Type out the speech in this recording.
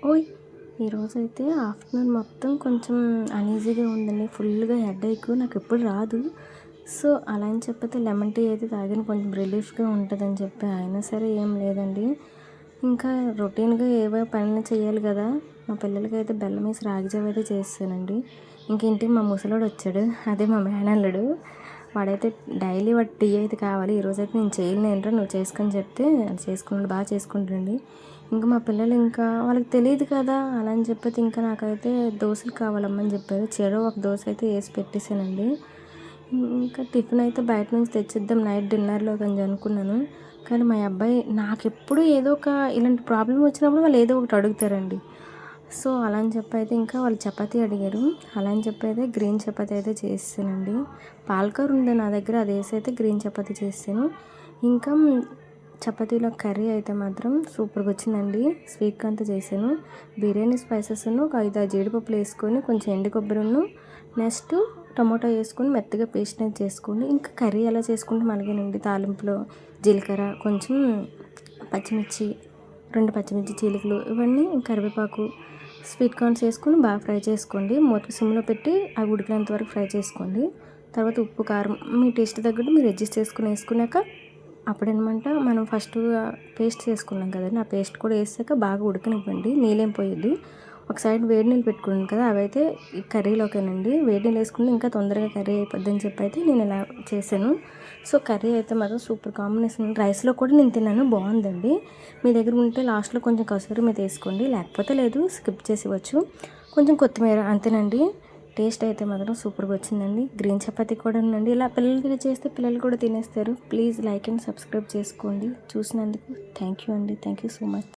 ఓయ్ ఈరోజైతే ఆఫ్టర్నూన్ మొత్తం కొంచెం అనీజీగా ఉందండి. ఫుల్గా హెడేక్, నాకు ఎప్పుడు రాదు. సో అలా అని చెప్పైతే లెమన్ టీ అయితే తాగాను, కొంచెం రిలీఫ్గా ఉంటుందని చెప్పి. అయినా సరే ఏం లేదండి, ఇంకా రొటీన్గా ఏవో పనులు చేయాలి కదా. మా పిల్లలకైతే బెల్లం వేసి రాగి జావ అయితే చేస్తానండి. ఇంకేంటి మా ముసలోడు వచ్చాడు, అదే మా మేనల్లుడు. వాడైతే డైలీ వాడు టీ అయితే కావాలి. ఈరోజైతే నేను చేయలేనురా, నువ్వు చేసుకొని చెప్తే అది చేసుకున్నాడు, బాగా చేసుకుంటాడండి. ఇంకా మా పిల్లలు ఇంకా వాళ్ళకి తెలియదు కదా, అలా అని చెప్పి ఇంకా నాకైతే దోశలు కావాలమ్మని చెప్పారు. చెరో ఒక దోశ అయితే వేసి పెట్టేశానండి. ఇంకా టిఫిన్ అయితే బయట నుంచి తెచ్చిద్దాం నైట్ డిన్నర్లో అని అనుకున్నాను. కానీ మా అబ్బాయి నాకెప్పుడు ఏదో ఒక ఇలాంటి ప్రాబ్లం వచ్చినప్పుడు వాళ్ళు ఏదో ఒకటి అడుగుతారండి. సో అలా అని చెప్పి అయితే ఇంకా వాళ్ళు చపాతీ అడిగారు. అలా అని చెప్పి అయితే గ్రీన్ చపాతీ అయితే చేస్తానండి. పాలకూర ఉంది నా దగ్గర, అది వేసి అయితే గ్రీన్ చపాతీ చేస్తాను. ఇంకా చపాతీలో కర్రీ అయితే మాత్రం సూపర్గా వచ్చిందండి. స్వీట్ కార్న్తో చేశాను. బిర్యానీ స్పైసెస్ను ఒక 5-6 జీడిపప్పులు వేసుకొని, కొంచెం ఎండు కొబ్బరిను, నెక్స్ట్ టమాటో వేసుకొని మెత్తగా పేస్ట్ అనేది చేసుకోండి. ఇంకా కర్రీ ఎలా చేసుకుంటే మనకేనండి, తాలింపులో జీలకర్ర, కొంచెం పచ్చిమిర్చి, 2 పచ్చిమిర్చి చీలికలు, ఇవన్నీ కరివేపాకు, స్వీట్ కార్న్స్ వేసుకొని బాగా ఫ్రై చేసుకోండి. మూత సిమ్లో పెట్టి అవి ఉడికినంత వరకు ఫ్రై చేసుకోండి. తర్వాత ఉప్పు కారం మీ టేస్ట్ తగ్గట్టు మీరు అడ్జస్ట్ చేసుకుని వేసుకున్నాక అప్పుడేనమాట మనం ఫస్ట్ పేస్ట్ చేసుకున్నాం కదండి, ఆ పేస్ట్ కూడా వేసాక బాగా ఉడకనివ్వండి. నీళ్ళేం పోయొద్దు. ఒక సైడ్ వేడి నీళ్ళు పెట్టుకున్నాను కదా, అవైతే ఈ కర్రీలోకేనండి. వేడి నీళ్ళు వేసుకుంటే ఇంకా తొందరగా కర్రీ అయిపోద్ది అని చెప్పి అయితే నేను ఇలా చేశాను. సో కర్రీ అయితే మాత్రం సూపర్ కాంబినేషన్. రైస్లో కూడా నేను తిన్నాను, బాగుందండి. మీ దగ్గర ఉంటే లాస్ట్లో కొంచెం కసూరి మీద వేసుకోండి, లేకపోతే లేదు స్కిప్ చేసేవచ్చు. కొంచెం కొత్తిమీర, అంతేనండి. టేస్ట్ అయితే మాత్రం సూపర్గా వచ్చిందండి. గ్రీన్ చపాతీ కూడా ఉందండి. ఇలా పిల్లలకి చేస్తే పిల్లలు కూడా తినేస్తారు. ప్లీజ్ లైక్ అండ్ సబ్స్క్రైబ్ చేసుకోండి. చూసినందుకు థ్యాంక్ యూ అండి. Thank you so much.